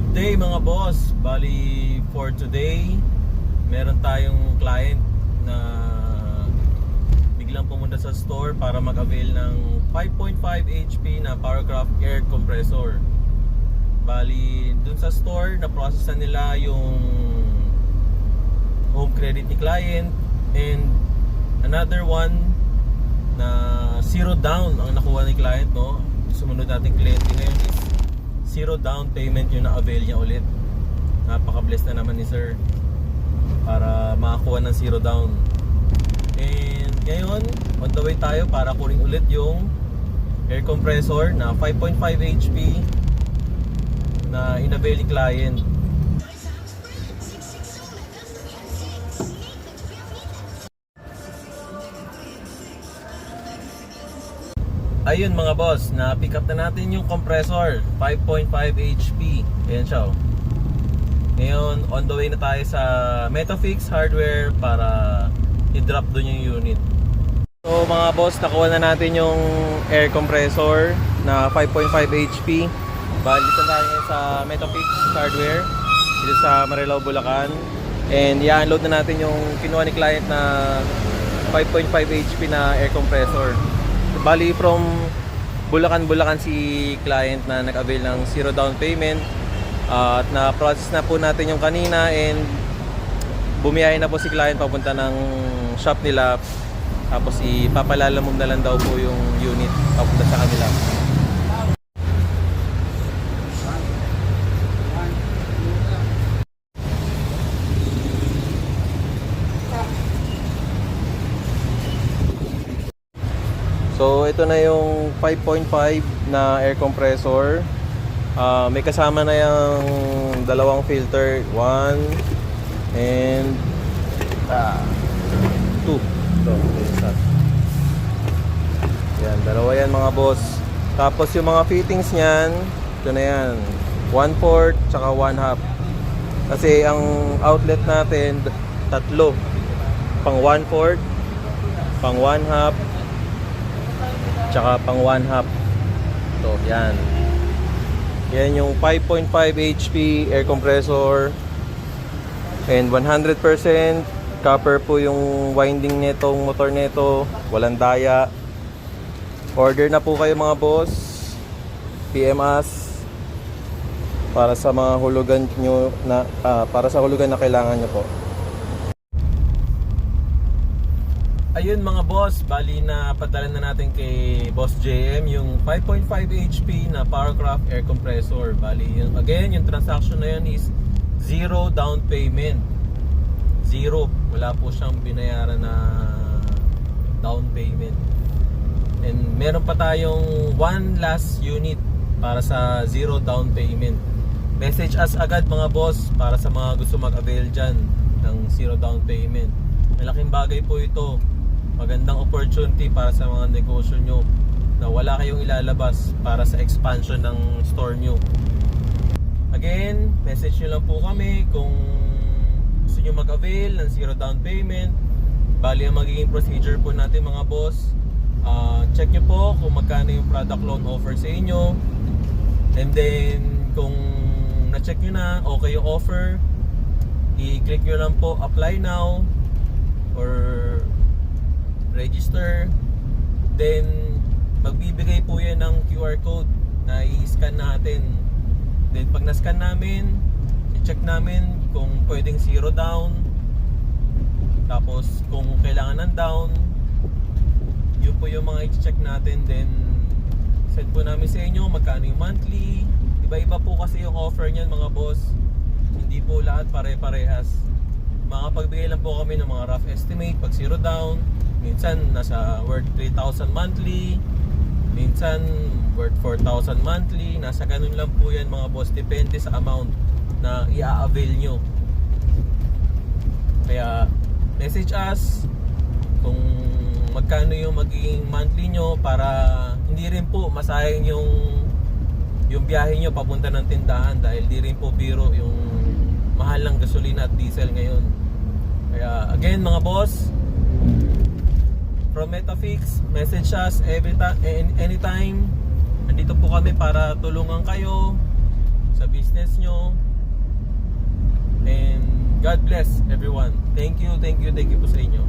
Good day mga boss. Bali for today, meron tayong client na biglang pumunta sa store para mag-avail ng 5.5 HP na Powercraft air compressor. Bali dun sa store, na-process na nila yung home credit ni client, and another one na zero down ang nakuha ni client, no? Sumunod nating client ngayon is zero down payment yung na-avail niya ulit. Napaka-bless na naman ni sir para makakuha ng zero down. And ngayon, on the way tayo para kunin ulit yung air compressor na 5.5 HP na in-avail ni client. Ayun mga boss, na pick up na natin yung compressor 5.5 HP. Ayan siya, oh. Ngayon, on the way na tayo sa Metafix Hardware para i-drop dun yung unit. So mga boss, nakuha na natin yung air compressor na 5.5 HP. Bali dito tayo ngayon sa Metafix Hardware dito sa Marilao, Bulacan. And i-unload na natin yung kinuha ni client na 5.5 HP na air compressor. Bali from Bulacan si client na nag-avail ng zero down payment, at na-process na po natin yung kanina, and bumiyahe na po si client papunta ng shop nila, tapos ipapalalamove na lang daw po yung unit papunta sa kanila. So ito na yung 5.5 na air compressor. May kasama na yung dalawang filter, 1 and 2. So, yan, dalawa yan mga boss. Tapos yung mga fittings niyan, ito na yan, 1/4 tsaka 1/2. Kasi ang outlet natin tatlo, pang 1/4, pang 1/2, tsaka pang 1/2. So yan, yan yung 5.5 HP air compressor, and 100% copper po yung winding netong motor neto, walang daya. Order na po kayo mga boss, PM us para sa mga hulugan nyo na para sa hulugan na kailangan nyo po. Ayun mga boss, bali na padala na natin kay Boss JM yung 5.5 HP na Powercraft air compressor. Bali yun, again, yung transaction na yun is zero down payment. Zero. Wala po siyang binayaran na down payment. And meron pa tayong one last unit para sa zero down payment. Message us agad mga boss para sa mga gusto mag-avail dyan ng zero down payment. Malaking bagay po ito. Magandang opportunity para sa mga negosyo nyo na wala kayong ilalabas para sa expansion ng store nyo. Again, message nyo lang po kami kung gusto nyo mag-avail ng zero down payment. Bali ang magiging procedure po natin mga boss, check nyo po kung magkano yung product loan offer sa inyo, and then kung na-check nyo na okay yung offer, i-click nyo lang po apply now or register. Then magbibigay po yan ng QR code na i-scan natin. Then pag na-scan namin, i-check namin kung pwedeng zero down, tapos kung kailangan ng down, yun po yung mga i-check natin. Then send po namin sa inyo magkano yung monthly. Iba-iba po kasi yung offer niyan mga boss, hindi po lahat pare-parehas. Makapagbigay lang po kami ng mga rough estimate pag zero down. Minsan nasa worth 3,000 monthly, minsan worth 4,000 monthly. Nasa ganun lang po yan mga boss, depende sa amount na i-avail nyo. Kaya message us kung magkano yung magiging monthly nyo para hindi rin po masayang yung biyahe nyo papunta ng tindahan, dahil di rin po biro yung mahal ng gasolina at diesel ngayon. Kaya again mga boss, from Metafix, message us anytime. Nandito po kami para tulungan kayo sa business nyo. And God bless everyone. Thank you po sa inyo.